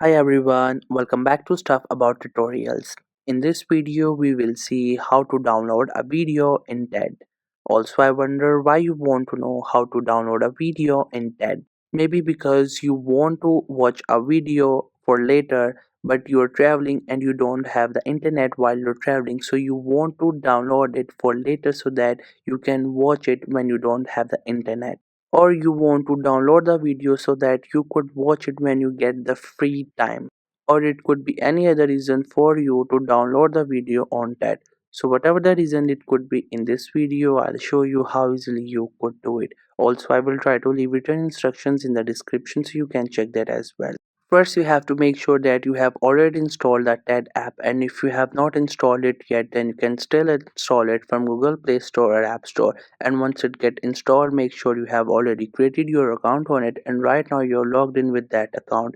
Hi everyone, welcome back to Stuff About Tutorials. In this video, we will see how to download a video in TED. Also, I wonder why you want to know how to download a video in TED. Maybe because you want to watch a video for later, but you're traveling and you don't have the internet while you're traveling, so you want to download it for later so that you can watch it when you don't have the internet, or you want to download the video so that you could watch it when you get the free time, or it could be any other reason for you to download the video on that. So whatever the reason it could be, in this video I'll show you how easily you could do it. Also, I will try to leave written instructions in the description so you can check that as well. First, you have to make sure that you have already installed the TED app, and if you have not installed it yet, then you can still install it from Google Play Store or App Store. And once it get installed, make sure you have already created your account on it, and right now you're logged in with that account.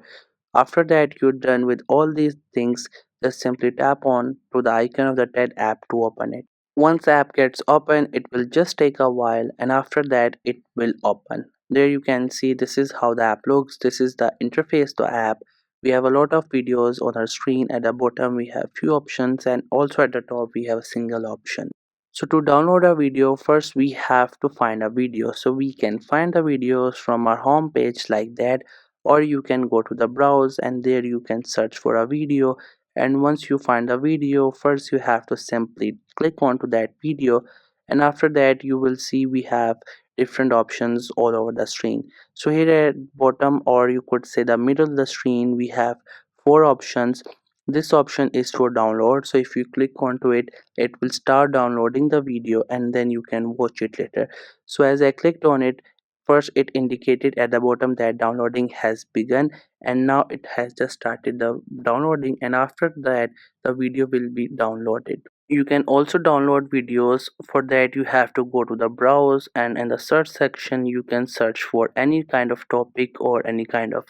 After that you're done with all these things, just simply tap on to the icon of the TED app to open it. Once the app gets open, it will just take a while, and after that it will open. There you can see this is how the app looks. This is the interface to app. We have a lot of videos on our screen. At the bottom we have few options, and also at the top we have a single option. So to download a video, first we have to find a video. So we can find the videos from our home page like that, or you can go to the browse and there you can search for a video. And once you find the video, first you have to simply click onto that video, and after that you will see we have different options all over the screen. So here at bottom, or you could say the middle of the screen, we have four options. This option is for download, so if you click onto it, it will start downloading the video and then you can watch it later. So as I clicked on it, first it indicated at the bottom that downloading has begun, and now it has just started the downloading, and after that the video will be downloaded. You can also download videos. For that you have to go to the browse, and in the search section you can search for any kind of topic or any kind of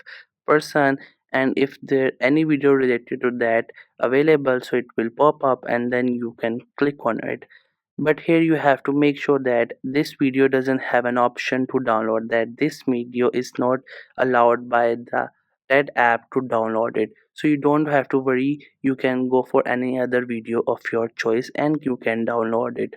person, and if there any video related to that available, so it will pop up and then you can click on it. But here you have to make sure that this video doesn't have an option to download, that this video is not allowed by the TED app to download it. So you don't have to worry, you can go for any other video of your choice and you can download it.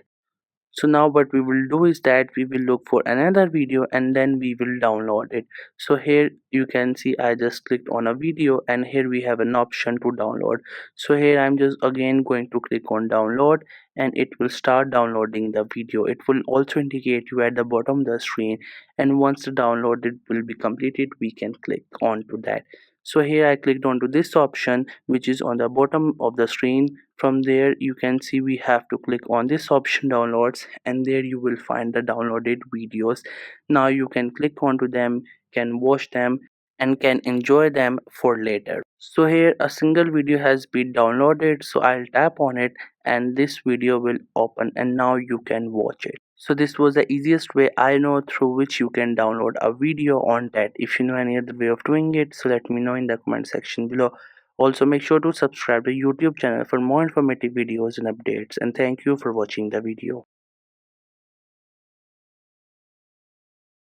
So now what we will do is that we will look for another video and then we will download it. So here you can see I just clicked on a video, and here we have an option to download. So here I'm just again going to click on download, and it will start downloading the video. It will also indicate you at the bottom of the screen, and once the download it will be completed, we can click on to that. So here I clicked onto this option which is on the bottom of the screen. From there you can see we have to click on this option downloads, and there you will find the downloaded videos. Now you can click onto them, can watch them, and can enjoy them for later. So here a single video has been downloaded, so I'll tap on it and this video will open, and now you can watch it. So this was the easiest way I know through which you can download a video on that. If you know any other way of doing it, so let me know in the comment section below. Also, make sure to subscribe to YouTube channel for more informative videos and updates, and thank you for watching the video.